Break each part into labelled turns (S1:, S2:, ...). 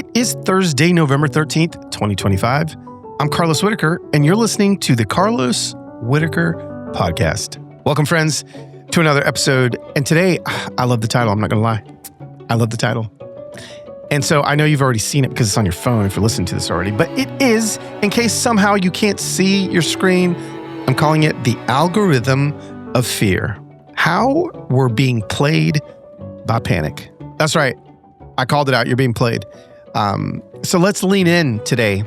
S1: It is Thursday, November 13th, 2025. I'm Carlos Whittaker, and you're listening to the Carlos Whittaker Podcast. Welcome, friends, to another episode. And today, I love the title. I'm not going to lie. I love the title. And so I know you've already seen it because it's on your phone if you're listening to this already. But it is, in case somehow you can't see your screen, I'm calling it The Algorithm of Fear. How we're being played by panic. That's right. I called it out. You're being played. So let's lean in today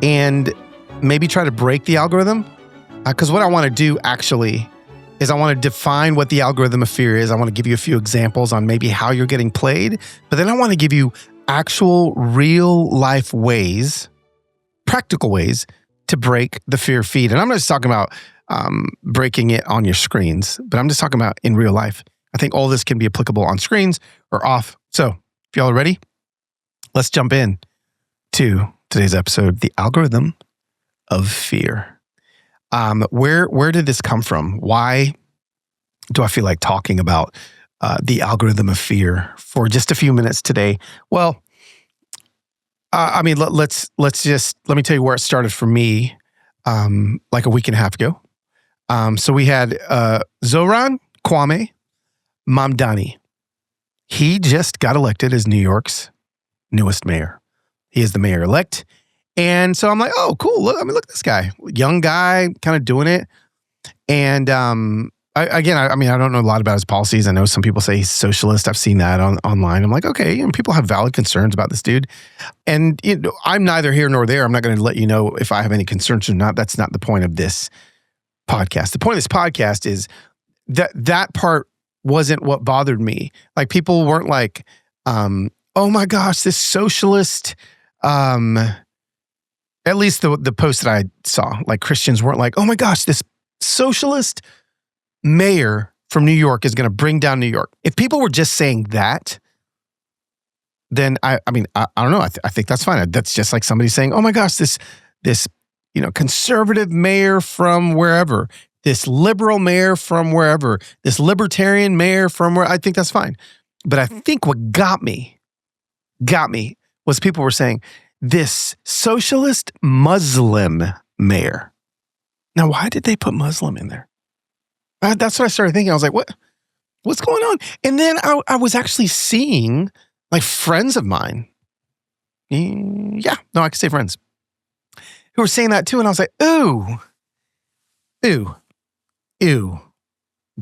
S1: and maybe try to break the algorithm. Because what I want to do actually is I want to define what the algorithm of fear is. I want to give you a few examples on maybe how you're getting played. But then I want to give you actual real life ways, practical ways to break the fear feed. And I'm not just talking about breaking it on your screens, but I'm just talking about in real life. I think all this can be applicable on screens or off. So if y'all are ready, let's jump in to today's episode, The Algorithm of Fear. Where did this come from? Why do I feel like talking about the algorithm of fear for just a few minutes today? Well, let me tell you where it started for me like a week and a half ago. So we had Zoran Kwame Mamdani. He just got elected as New York's newest mayor. He is the mayor-elect. And so I'm like, oh, cool. Look at this guy. Young guy, kind of doing it. And I don't know a lot about his policies. I know some people say he's socialist. I've seen that online. I'm like, okay, people have valid concerns about this dude. And I'm neither here nor there. I'm not going to let you know if I have any concerns or not. That's not the point of this podcast. The point of this podcast is that part wasn't what bothered me. Like, people weren't like, oh my gosh, this socialist, at least the post that I saw, like, Christians weren't like, oh my gosh, this socialist mayor from New York is going to bring down New York. If people were just saying that, then I don't know. I think that's fine. That's just like somebody saying, oh my gosh, this conservative mayor from wherever, this liberal mayor from wherever, this libertarian mayor from where, I think that's fine. But I think what got me was people were saying, this socialist Muslim mayor. Now, why did they put Muslim in there? That's what I started thinking. I was like, what's going on? And then I was actually seeing, like, friends of mine. Yeah, no, I can say friends. Who were saying that too. And I was like, ew,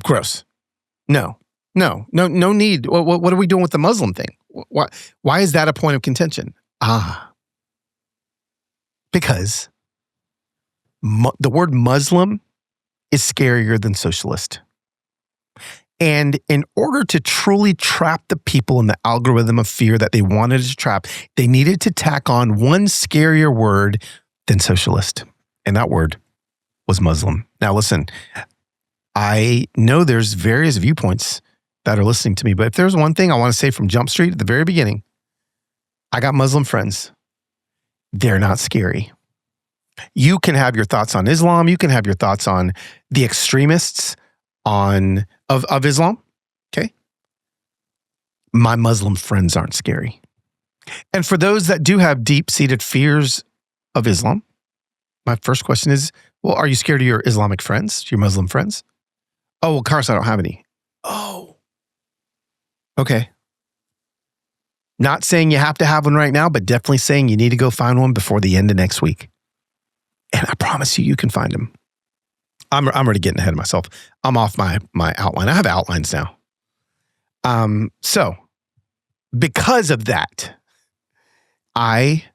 S1: gross. No need. What are we doing with the Muslim thing? Why is that a point of contention? Because the word Muslim is scarier than socialist. And in order to truly trap the people in the algorithm of fear that they wanted to trap, they needed to tack on one scarier word than socialist. And that word was Muslim. Now, listen, I know there's various viewpoints that are listening to me, but if there's one thing I want to say from Jump Street at the very beginning, I got Muslim friends. They're not scary. You can have your thoughts on Islam. You can have your thoughts on the extremists of Islam. Okay. My Muslim friends aren't scary. And for those that do have deep-seated fears of Islam, my first question is, well, are you scared of your Islamic friends, your Muslim friends? Oh, well, Carlos, I don't have any. Oh. Okay. Not saying you have to have one right now, but definitely saying you need to go find one before the end of next week. And I promise you can find them. I'm already getting ahead of myself. I'm off my outline. I have outlines now. So because of that, I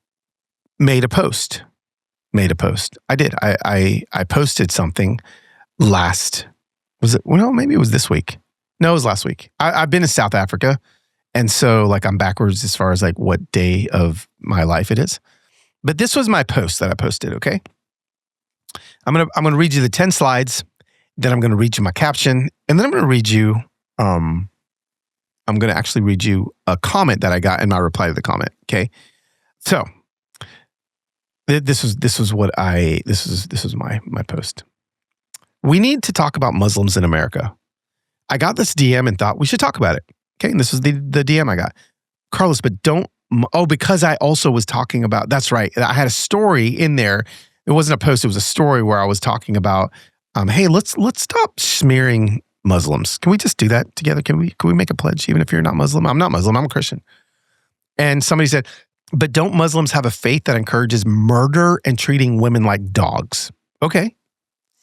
S1: made a post. I did. I posted something maybe it was this week. No, it was last week. I've been to South Africa. And so, like, I'm backwards as far as, like, what day of my life it is. But this was my post that I posted, okay? I'm gonna read you the 10 slides, then I'm gonna read you my caption, and then I'm gonna read you a comment that I got in my reply to the comment, okay? So this was my post. We need to talk about Muslims in America. I got this DM and thought we should talk about it. Okay, and this was the DM I got. Carlos, but don't because I also was talking about, that's right. I had a story in there. It wasn't a post. It was a story where I was talking about, hey, let's stop smearing Muslims. Can we just do that together? Can we make a pledge, even if you're not Muslim? I'm not Muslim. I'm a Christian. And somebody said, but don't Muslims have a faith that encourages murder and treating women like dogs? Okay,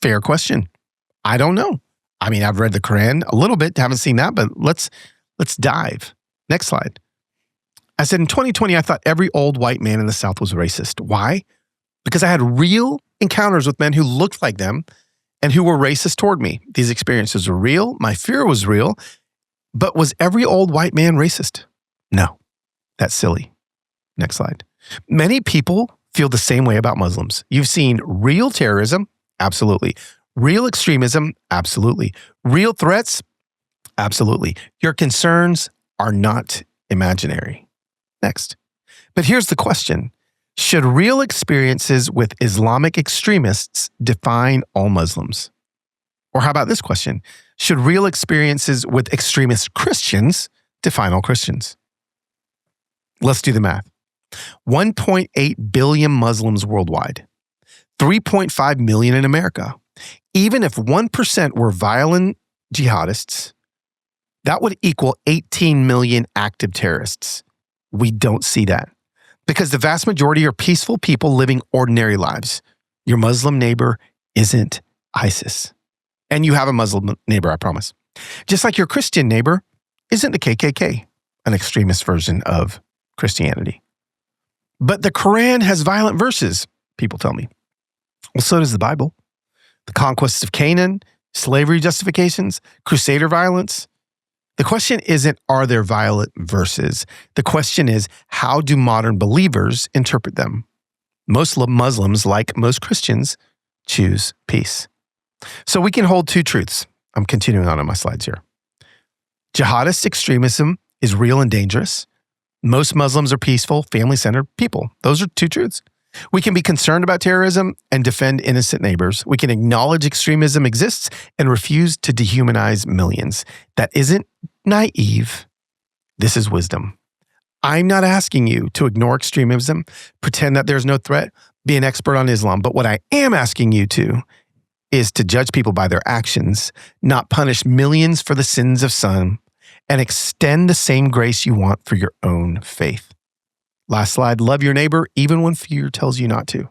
S1: fair question. I don't know. I mean, I've read the Quran a little bit, haven't seen that, but let's dive. Next slide. I said, in 2020, I thought every old white man in the South was racist. Why? Because I had real encounters with men who looked like them and who were racist toward me. These experiences were real. My fear was real. But was every old white man racist? No. That's silly. Next slide. Many people feel the same way about Muslims. You've seen real terrorism? Absolutely. Real extremism? Absolutely. Real threats? Absolutely. Your concerns are not imaginary. Next. But here's the question. Should real experiences with Islamic extremists define all Muslims? Or how about this question? Should real experiences with extremist Christians define all Christians? Let's do the math. 1.8 billion Muslims worldwide. 3.5 million in America. Even if 1% were violent jihadists, that would equal 18 million active terrorists. We don't see that because the vast majority are peaceful people living ordinary lives. Your Muslim neighbor isn't ISIS. And you have a Muslim neighbor, I promise. Just like your Christian neighbor isn't the KKK, an extremist version of Christianity. But the Quran has violent verses, people tell me. Well, so does the Bible. The conquests of Canaan, slavery justifications, crusader violence. The question isn't, are there violent verses? The question is, how do modern believers interpret them? Most Muslims, like most Christians, choose peace. So we can hold two truths. I'm continuing on my slides here. Jihadist extremism is real and dangerous. Most Muslims are peaceful, family-centered people. Those are two truths. We can be concerned about terrorism and defend innocent neighbors. We can acknowledge extremism exists and refuse to dehumanize millions. That isn't naive. This is wisdom. I'm not asking you to ignore extremism, pretend that there's no threat, be an expert on Islam. But what I am asking you to is to judge people by their actions, not punish millions for the sins of some, and extend the same grace you want for your own faith. Last slide, love your neighbor even when fear tells you not to.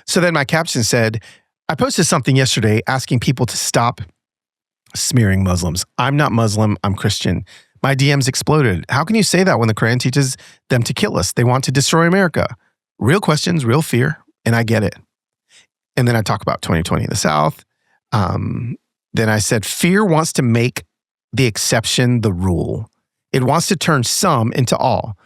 S1: So then my caption said, I posted something yesterday asking people to stop smearing Muslims. I'm not Muslim, I'm Christian. My DMs exploded. How can you say that when the Quran teaches them to kill us? They want to destroy America. Real questions, real fear, and I get it. And then I talk about 2020 in the South. Then I said, fear wants to make the exception the rule. It wants to turn some into all.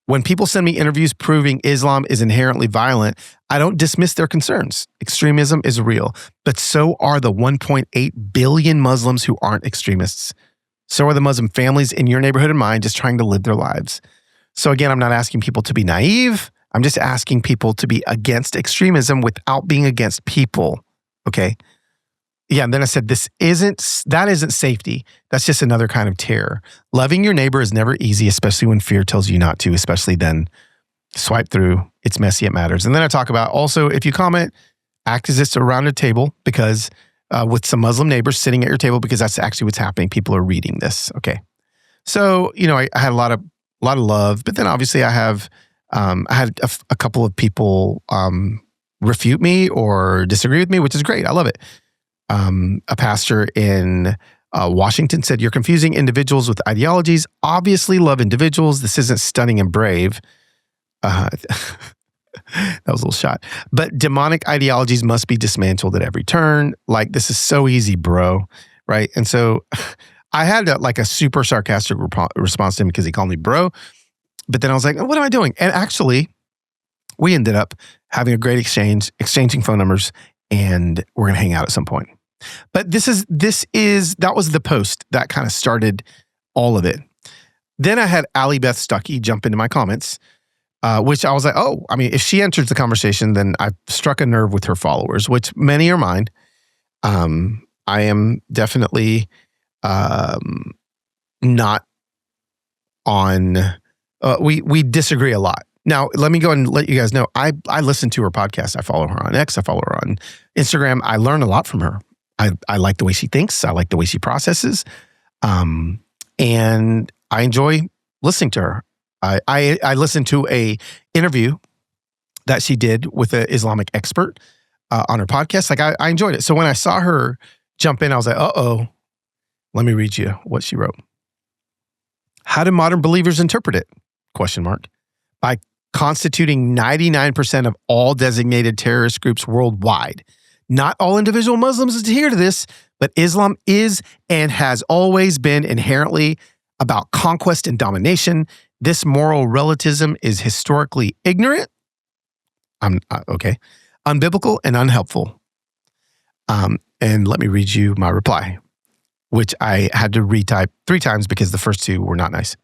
S1: When people send me interviews proving Islam is inherently violent, I don't dismiss their concerns. Extremism is real, but so are the 1.8 billion Muslims who aren't extremists. So are the Muslim families in your neighborhood and mine just trying to live their lives. So again, I'm not asking people to be naive. I'm just asking people to be against extremism without being against people. Okay? Yeah, and then I said, that isn't safety. That's just another kind of terror. Loving your neighbor is never easy, especially when fear tells you not to, especially then. Swipe through. It's messy, it matters. And then I talk about also, if you comment, act as if it's around a table because with some Muslim neighbors sitting at your table, because that's actually what's happening. People are reading this. Okay. So, I had a lot of love, but then obviously I had a couple of people refute me or disagree with me, which is great. I love it. A pastor in Washington said, you're confusing individuals with ideologies. Obviously love individuals. This isn't stunning and brave. That was a little shot. But demonic ideologies must be dismantled at every turn. Like, this is so easy, bro. Right? And so I had a super sarcastic response to him because he called me bro. But then I was like, what am I doing? And actually, we ended up having a great exchange, exchanging phone numbers, and we're going to hang out at some point. But that was the post that kind of started all of it. Then I had Allie Beth Stuckey jump into my comments, which I was like, oh, I mean, if she enters the conversation, then I've struck a nerve with her followers, which many are mine. I am definitely not on we disagree a lot. Now, let me go and let you guys know, I listen to her podcast. I follow her on X. I follow her on Instagram. I learn a lot from her. I like the way she thinks. I like the way she processes. And I enjoy listening to her. I listened to a interview that she did with an Islamic expert on her podcast. Like I enjoyed it. So when I saw her jump in, I was like, uh-oh, let me read you what she wrote. How do modern believers interpret it? ? By constituting 99% of all designated terrorist groups worldwide. Not all individual Muslims adhere to this, but Islam is and has always been inherently about conquest and domination. This moral relativism is historically ignorant, unbiblical, and unhelpful. And let me read you my reply, which I had to retype 3 times because the first 2 were not nice.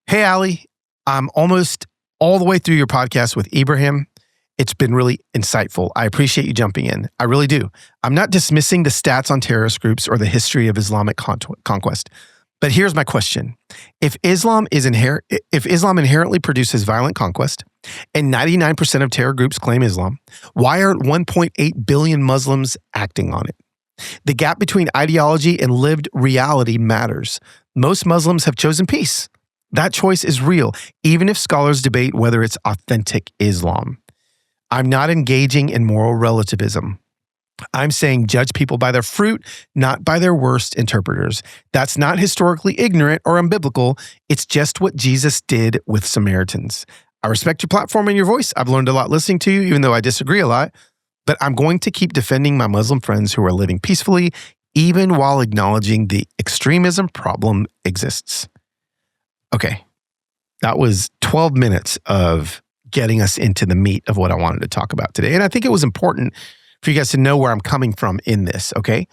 S1: Hey, Ali, I'm almost all the way through your podcast with Ibrahim. It's been really insightful. I appreciate you jumping in. I really do. I'm not dismissing the stats on terrorist groups or the history of Islamic conquest. But here's my question. If Islam inherently produces violent conquest and 99% of terror groups claim Islam, why aren't 1.8 billion Muslims acting on it? The gap between ideology and lived reality matters. Most Muslims have chosen peace. That choice is real, even if scholars debate whether it's authentic Islam. I'm not engaging in moral relativism. I'm saying judge people by their fruit, not by their worst interpreters. That's not historically ignorant or unbiblical. It's just what Jesus did with Samaritans. I respect your platform and your voice. I've learned a lot listening to you, even though I disagree a lot. But I'm going to keep defending my Muslim friends who are living peacefully, even while acknowledging the extremism problem exists. Okay, that was 12 minutes of getting us into the meat of what I wanted to talk about today. And I think it was important for you guys to know where I'm coming from in this, okay?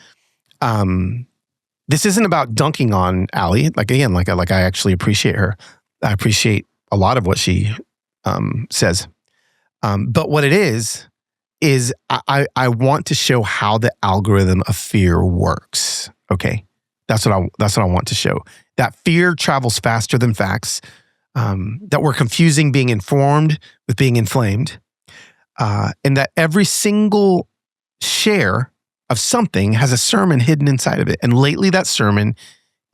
S1: This isn't about dunking on Ali. Like I actually appreciate her. I appreciate a lot of what she says. But what it is I want to show how the algorithm of fear works, okay? That's what I want to show. That fear travels faster than facts, that we're confusing being informed with being inflamed, and that every single share of something has a sermon hidden inside of it. And lately that sermon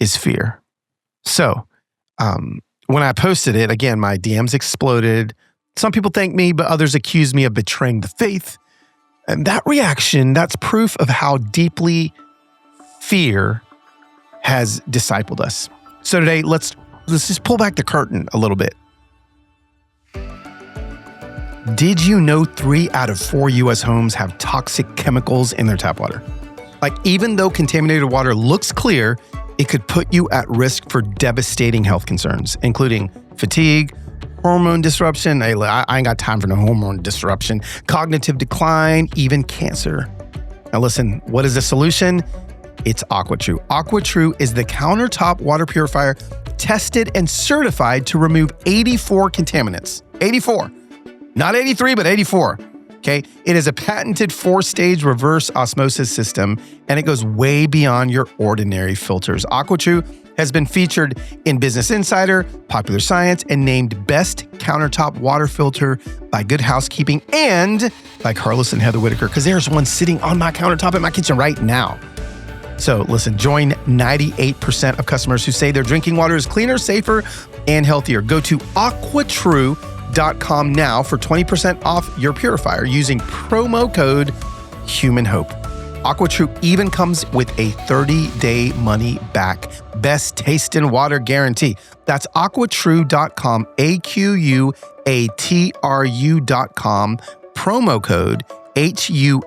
S1: is fear. So when I posted it, again, my DMs exploded. Some people thank me, but others accuse me of betraying the faith. And that reaction, that's proof of how deeply fear has discipled us. So today, let's just pull back the curtain a little bit. Did you know 3 out of 4 U.S. homes have toxic chemicals in their tap water? Like, even though contaminated water looks clear, it could put you at risk for devastating health concerns, including fatigue, hormone disruption. Hey, I ain't got time for no hormone disruption, cognitive decline, even cancer. Now listen, what is the solution? It's AquaTrue. AquaTrue is the countertop water purifier tested and certified to remove 84 contaminants. 84. Not 83, but 84. Okay? It is a patented 4-stage reverse osmosis system, and it goes way beyond your ordinary filters. AquaTrue has been featured in Business Insider, Popular Science, and named Best Countertop Water Filter by Good Housekeeping and by Carlos and Heather Whittaker, because there's one sitting on my countertop in my kitchen right now. So listen, join 98% of customers who say their drinking water is cleaner, safer, and healthier. Go to aquatrue.com now for 20% off your purifier using promo code HUMANHOPE. AquaTrue even comes with a 30-day money-back best taste in water guarantee. That's aquatrue.com, AQUATRU.com, promo code HUMANHOPE.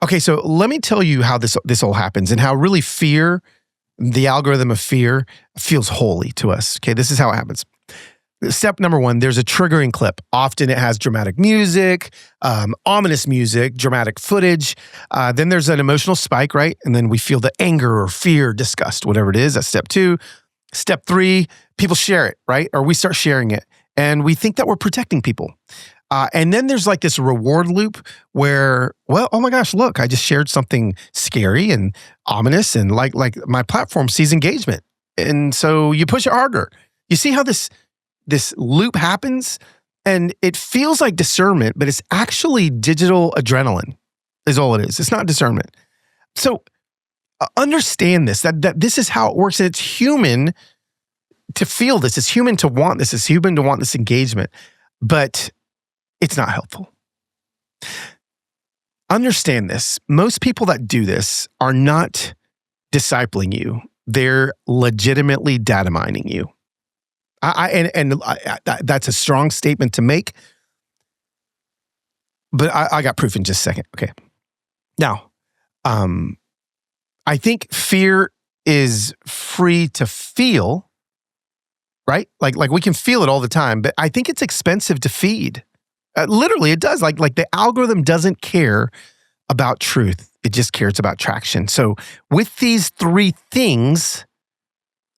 S1: Okay, so let me tell you how this all happens and how really fear, the algorithm of fear, feels holy to us. Okay, this is how it happens. Step number 1, there's a triggering clip. Often it has dramatic music, ominous music, dramatic footage. Then there's an emotional spike, right? And then we feel the anger or fear, disgust, whatever it is. That's step 2. Step 3, people share it, right? Or we start sharing it. And we think that we're protecting people. And then there's like this reward loop where, well, oh my gosh, look, I just shared something scary and ominous, and like my platform sees engagement. And so you push it harder. You see how this loop happens? And it feels like discernment, but it's actually digital adrenaline is all it is. It's not discernment. So understand this, that this is how it works. And it's human to feel this. It's human to want this. It's human to want this engagement. But it's not helpful. Understand this. Most people that do this are not discipling you. They're legitimately data mining you. That's a strong statement to make, but I got proof in just a second. Okay. Now, I think fear is free to feel, right? Like we can feel it all the time, but I think it's expensive to feed. Literally, it does. Like the algorithm doesn't care about truth. It just cares about traction. So with these three things,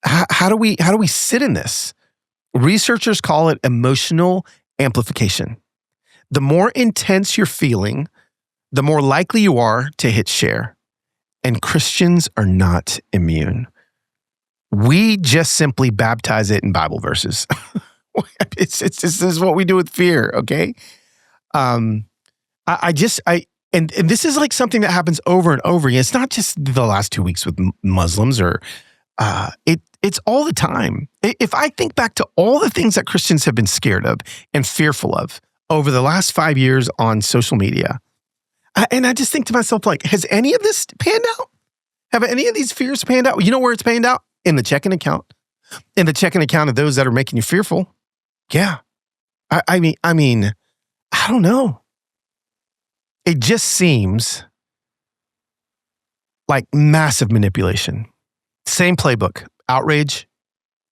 S1: how do we sit in this? Researchers call it emotional amplification. The more intense you're feeling, the more likely you are to hit share. And Christians are not immune. We just simply baptize it in Bible verses. This is what we do with fear, okay? And this is like something that happens over and over again. It's not just the last 2 weeks with Muslims or it's all the time. If I think back to all the things that Christians have been scared of and fearful of over the last 5 years on social media, and I just think to myself, like, has any of this panned out? Have any of these fears panned out? You know where it's panned out? In the checking account. In the checking account of those that are making you fearful. Yeah. I mean, I don't know. It just seems like massive manipulation. Same playbook. Outrage,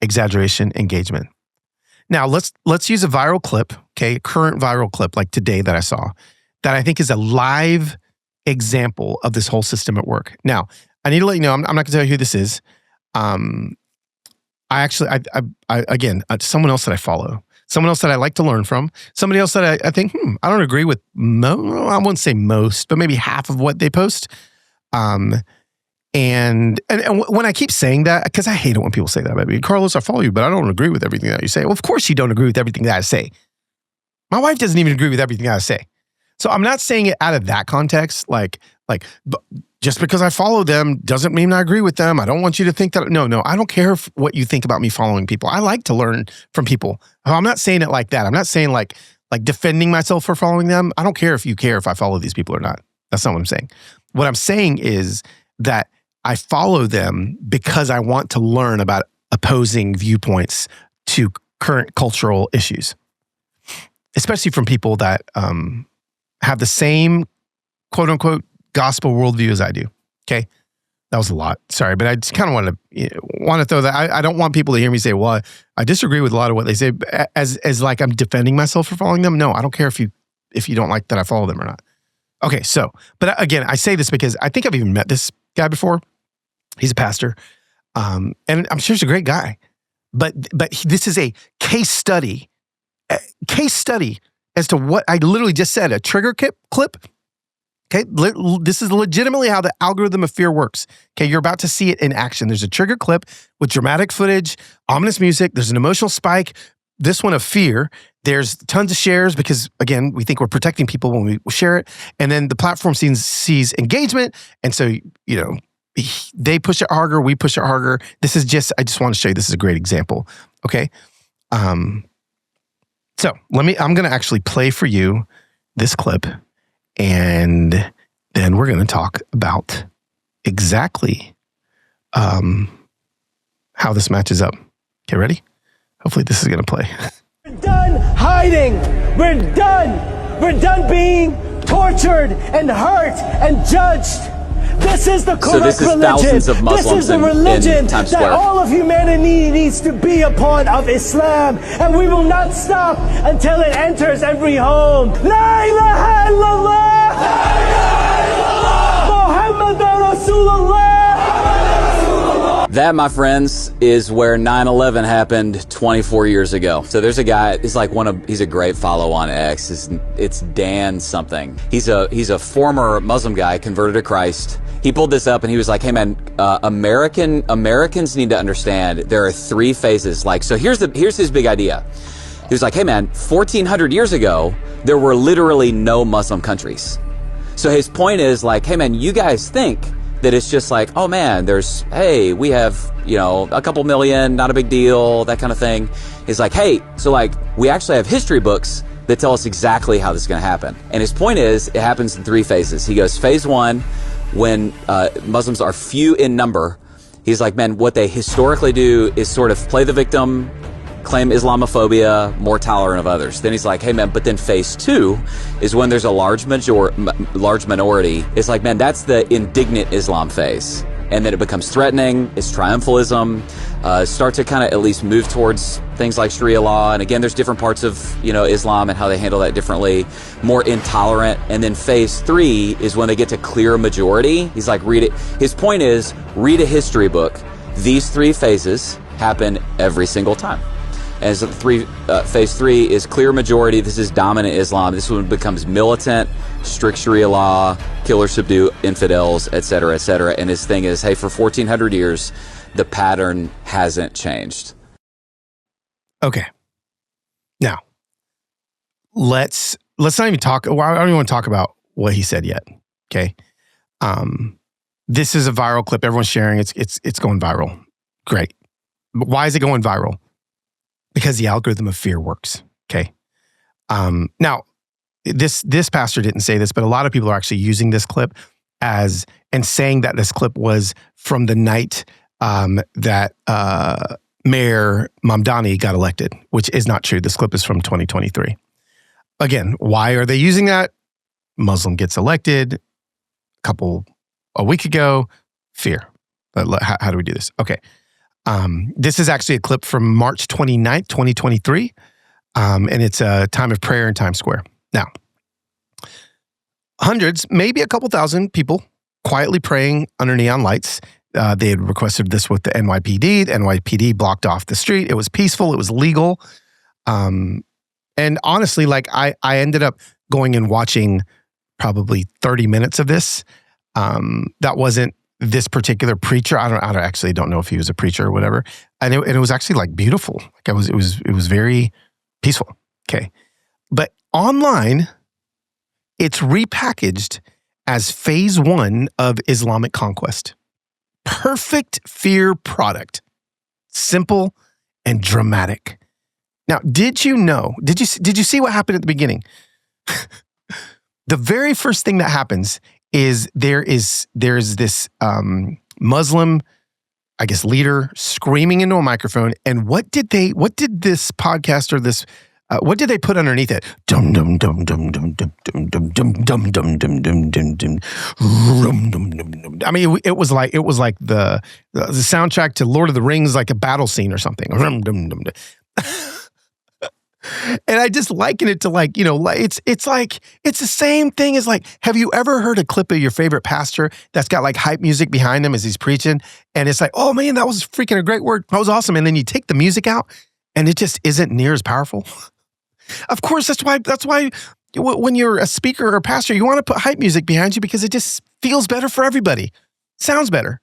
S1: exaggeration, engagement. Now, let's use a viral clip, okay? A current viral clip like today that I saw that I think is a live example of this whole system at work. Now, I need to let you know, I'm not going to tell you who this is. Someone else that I follow, someone else that I like to learn from, somebody else that I think, I don't agree with, I wouldn't say most, but maybe half of what they post. And when I keep saying that, because I hate it when people say that about me, Carlos, I follow you, but I don't agree with everything that you say. Well, of course you don't agree with everything that I say. My wife doesn't even agree with everything that I say. So I'm not saying it out of that context, like just because I follow them doesn't mean I agree with them. I don't want you to think that. No, I don't care what you think about me following people. I like to learn from people. I'm not saying it like that. I'm not saying like defending myself for following them. I don't care if you care if I follow these people or not. That's not what I'm saying. What I'm saying is that I follow them because I want to learn about opposing viewpoints to current cultural issues, especially from people that have the same quote unquote gospel worldview as I do. Okay. That was a lot. Sorry, but I just kind of want to throw that. I don't want people to hear me say, well, I disagree with a lot of what they say as like I'm defending myself for following them. No, I don't care if you don't like that I follow them or not. Okay. So, but again, I say this because I think I've even met this guy before. He's a pastor. And I'm sure he's a great guy, but this is a case study as to what I literally just said, a trigger clip. Okay, this is legitimately how the algorithm of fear works. Okay, you're about to see it in action. There's a trigger clip with dramatic footage, ominous music. There's an emotional spike. This one of fear. There's tons of shares because, again, we think we're protecting people when we share it. And then the platform sees engagement. And so, they push it harder. We push it harder. I just want to show you this is a great example. Okay. So I'm going to actually play for you this clip. And then we're going to talk about exactly how this matches up. Okay, ready? Hopefully this is going to play.
S2: We're done hiding. We're done. We're done being tortured and hurt and judged. This is the correct religion.
S3: Thousands of Muslims
S2: this is the religion
S3: in Times
S2: that
S3: Square.
S2: all of humanity needs to be a part of Islam. And we will not stop until it enters every home. La ilaha illallah! La ilaha illallah! Muhammadan Rasulullah!
S3: That, my friends, is where 9/11 happened 24 years ago. So there's a guy, he's a great follow on X. It's Dan something. He's a former Muslim guy converted to Christ. He pulled this up and he was like, hey man, Americans need to understand there are 3 phases. Like, so here's his big idea. He was like, hey man, 1400 years ago, there were literally no Muslim countries. So his point is like, hey man, you guys think that it's just like, oh man, we have, a couple million, not a big deal, that kind of thing. He's like, hey, so like, we actually have history books that tell us exactly how this is going to happen. And his point is, it happens in 3 phases. He goes, phase 1, when Muslims are few in number, he's like, man, what they historically do is sort of play the victim, claim Islamophobia, more tolerant of others. Then he's like, hey man, but then phase 2 is when there's a large minority. It's like, man, that's the indignant Islam phase. And then it becomes threatening, it's triumphalism, start to kind of at least move towards things like Sharia law. And again, there's different parts of, Islam and how they handle that differently, more intolerant. And then phase 3 is when they get to clear majority. He's like, read it. His point is, read a history book. These 3 phases happen every single time. As phase 3 is clear majority. This is dominant Islam. This one becomes militant, strict Sharia law, kill or subdue infidels, et cetera, et cetera. And his thing is, hey, for 1400 years, the pattern hasn't changed.
S1: Okay. Now, let's not even talk. Well, I don't even want to talk about what he said yet. Okay. This is a viral clip. Everyone's sharing. It's going viral. Great. But why is it going viral? Because the algorithm of fear works. Okay. Now, this pastor didn't say this, but a lot of people are actually using this clip and saying that this clip was from the night that Mayor Mamdani got elected, which is not true. This clip is from 2023. Again, why are they using that? Muslim gets elected a week ago. Fear. How do we do this? Okay. This is actually a clip from March 29th, 2023. And it's a time of prayer in Times Square. Now, hundreds, maybe a couple thousand people quietly praying under neon lights. They had requested this with the NYPD. The NYPD blocked off the street. It was peaceful. It was legal. And honestly, like I ended up going and watching probably 30 minutes of this. That wasn't this particular preacher. I actually don't know if he was a preacher or whatever. And it was actually like beautiful. Like it was very peaceful. Okay. But online, it's repackaged as phase 1 of Islamic conquest. Perfect fear product. Simple and dramatic. Now, did you see what happened at the beginning? The very first thing that happens is there's this Muslim, I guess, leader screaming into a microphone. And what did this podcast or this, what did they put underneath it? Dum dum dum dum dum dum dum dum dum dum dum dum dum dum dum. I mean, it was like the soundtrack to Lord of the Rings, like a battle scene or something. And I just liken it to like, it's the same thing as like, have you ever heard a clip of your favorite pastor that's got like hype music behind him as he's preaching? And it's like, oh man, that was freaking a great word. That was awesome. And then you take the music out and it just isn't near as powerful. Of course, that's why when you're a speaker or a pastor, you want to put hype music behind you because it just feels better for everybody. Sounds better.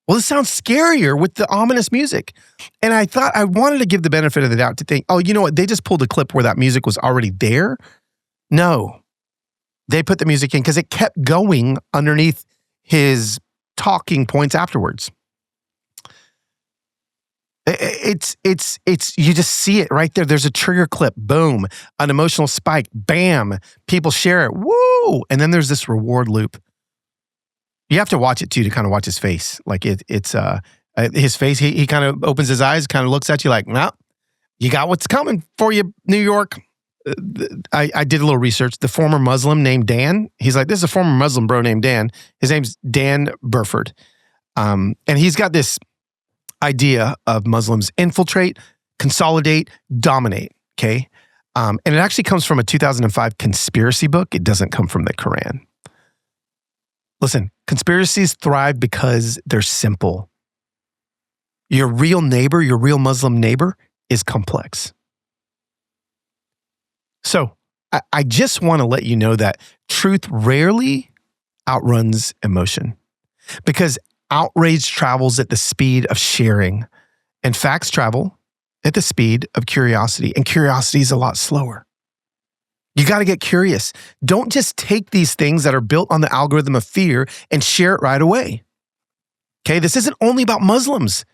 S1: Well, this sounds scarier with the ominous music. And I thought I wanted to give the benefit of the doubt to think, oh, you know what? They just pulled a clip where that music was already there. No, they put the music in because it kept going underneath his talking points afterwards. It's you just see it right there. There's a trigger clip, boom, an emotional spike, bam, people share it, woo, and then there's this reward loop. You have to watch it too to kind of watch his face. Like it's his face. He kind of opens his eyes, kind of looks at you like, "Well, you got what's coming for you, New York." I did a little research. The former Muslim named Dan. He's like, this is a former Muslim bro named Dan. His name's Dan Burford, and he's got this idea of Muslims infiltrate, consolidate, dominate. Okay, and it actually comes from a 2005 conspiracy book. It doesn't come from the Quran. Listen, conspiracies thrive because they're simple. Your real neighbor, your real Muslim neighbor is complex. So I just want to let you know that truth rarely outruns emotion because outrage travels at the speed of sharing and facts travel at the speed of curiosity, and curiosity is a lot slower. You got to get curious. Don't just take these things that are built on the algorithm of fear and share it right away. Okay, this isn't only about Muslims.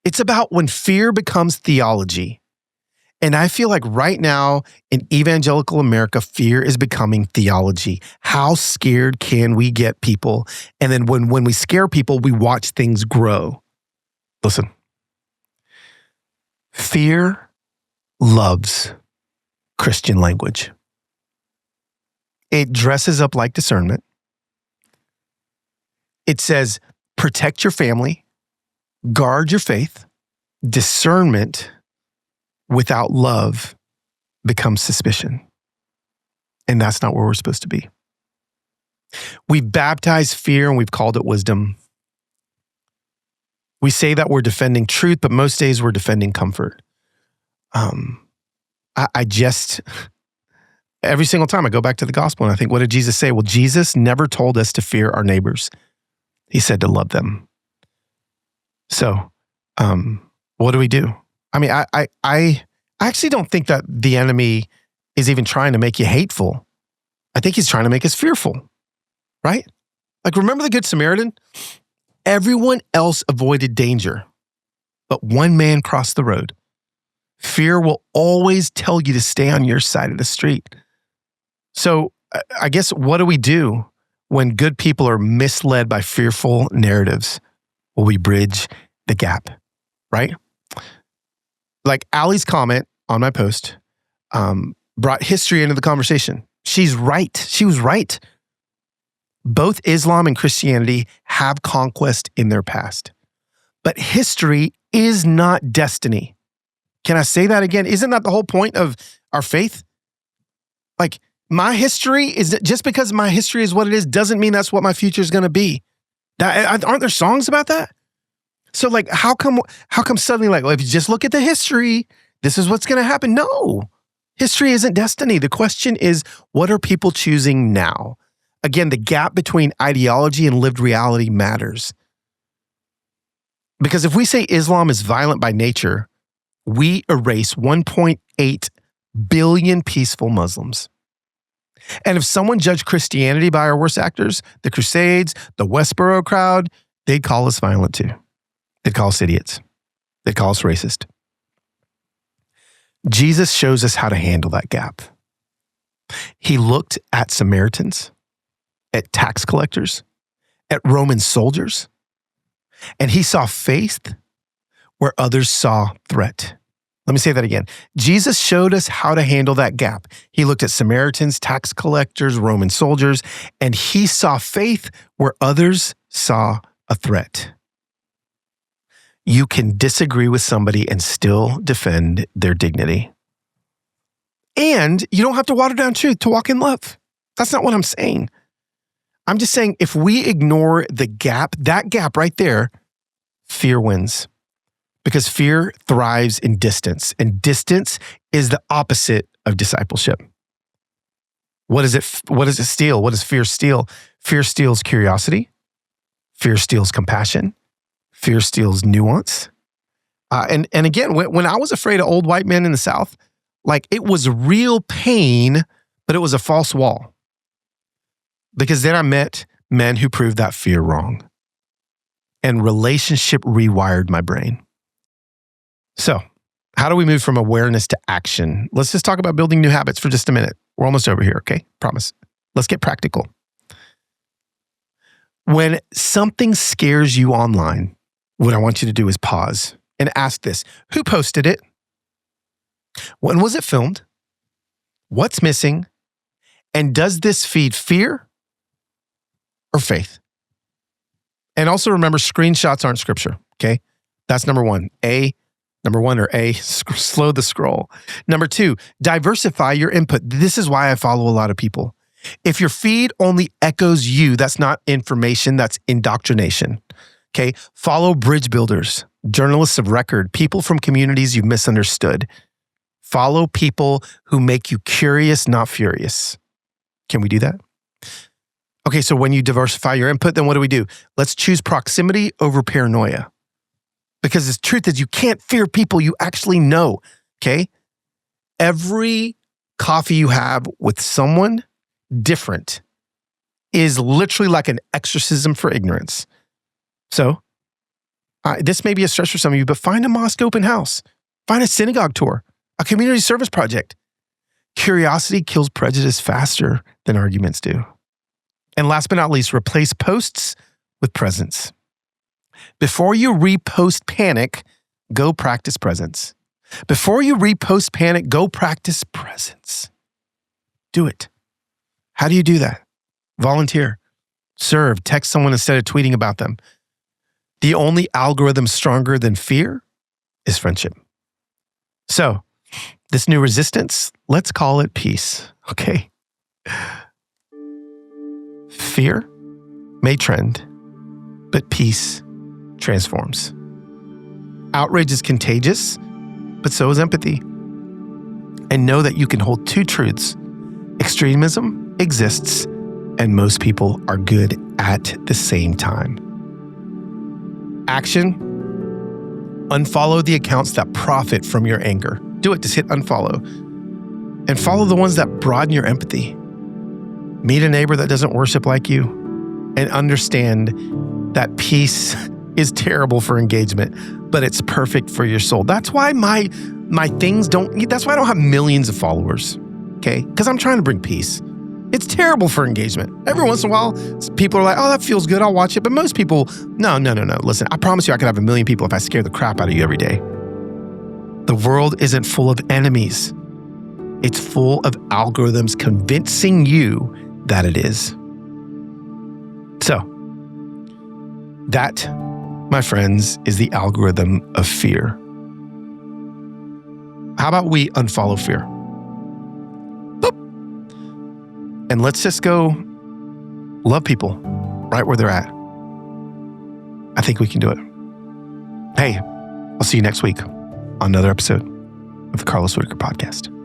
S1: It's about when fear becomes theology. And I feel like right now in evangelical America, fear is becoming theology. How scared can we get people? And then when we scare people, we watch things grow. Listen, fear loves Christian language. It dresses up like discernment. It says, protect your family, guard your faith. Discernment without love becomes suspicion. And that's not where we're supposed to be. We've baptized fear and we've called it wisdom. We say that we're defending truth, but most days we're defending comfort. Every single time I go back to the gospel and I think, what did Jesus say? Well, Jesus never told us to fear our neighbors. He said to love them. So, what do we do? I mean, I actually don't think that the enemy is even trying to make you hateful. I think he's trying to make us fearful, right? Like, remember the Good Samaritan? Everyone else avoided danger, but one man crossed the road. Fear will always tell you to stay on your side of the street. So I guess what do we do when good people are misled by fearful narratives? Well, we bridge the gap, right? Like Allie's comment on my post brought history into the conversation. She's right. She was right. Both Islam and Christianity have conquest in their past. But history is not destiny. Can I say that again? Isn't that the whole point of our faith? Like, my history is just because my history is what it is doesn't mean that's what my future is going to be. Aren't there songs about that? So like, how come suddenly like, well, if you just look at the history, this is what's going to happen? No, history isn't destiny. The question is, what are people choosing now? Again, the gap between ideology and lived reality matters. Because if we say Islam is violent by nature, we erase 1.8 billion peaceful Muslims. And if someone judged Christianity by our worst actors, the Crusades, the Westboro crowd, they'd call us violent too. They'd call us idiots. They'd call us racist. Jesus shows us how to handle that gap. He looked at Samaritans, at tax collectors, at Roman soldiers, and he saw faith where others saw threat. Let me say that again. Jesus showed us how to handle that gap. He looked at Samaritans, tax collectors, Roman soldiers, and he saw faith where others saw a threat. You can disagree with somebody and still defend their dignity. And you don't have to water down truth to walk in love. That's not what I'm saying. I'm just saying if we ignore the gap, that gap right there, fear wins. Because fear thrives in distance, and distance is the opposite of discipleship. What does it steal? What does fear steal? Fear steals curiosity. Fear steals compassion. Fear steals nuance. And again, when I was afraid of old white men in the South, like it was real pain, but it was a false wall. Because then I met men who proved that fear wrong. And relationship rewired my brain. So, how do we move from awareness to action? Let's just talk about building new habits for just a minute. We're almost over here, okay? Promise. Let's get practical. When something scares you online, what I want you to do is pause and ask this. Who posted it? When was it filmed? What's missing? And does this feed fear or faith? And also remember, screenshots aren't scripture, okay? That's number one. Slow the scroll. Number two, diversify your input. This is why I follow a lot of people. If your feed only echoes you, that's not information, that's indoctrination. Okay, follow bridge builders. journalists of record, people from communities you've misunderstood. Follow people who make you curious, not furious. Can we do that? Okay, so when you diversify your input, then what do? Let's choose proximity over paranoia. Because the truth is you can't fear people you actually know, okay? Every coffee you have with someone different is literally like an exorcism for ignorance. So, this may be a stretch for some of you, but find a mosque open house. Find a synagogue tour, a community service project. Curiosity kills prejudice faster than arguments do. And last but not least, replace posts with presence. Before you repost panic, go practice presence. Before you repost panic, go practice presence. Do it. How do you do that? Volunteer. Serve. Text someone instead of tweeting about them. The only algorithm stronger than fear is friendship. So, this new resistance, let's call it peace, okay? Fear may trend, but peace transforms. Outrage is contagious, but so is empathy. And know that you can hold two truths. Extremism exists, and most people are good at the same time. Action: unfollow the accounts that profit from your anger. Do it, just hit unfollow. And follow the ones that broaden your empathy. Meet a neighbor that doesn't worship like you, and understand that peace is terrible for engagement, but it's perfect for your soul. That's why my things that's why I don't have millions of followers, okay? Because I'm trying to bring peace. It's terrible for engagement. Every once in a while, people are like, oh, that feels good, I'll watch it. But most people, no. Listen, I promise you I could have 1 million people if I scare the crap out of you every day. The world isn't full of enemies. It's full of algorithms convincing you that it is. So, that, my friends, is the algorithm of fear. How about we unfollow fear? Boop. And let's just go love people right where they're at. I think we can do it. Hey, I'll see you next week on another episode of the Carlos Whittaker Podcast.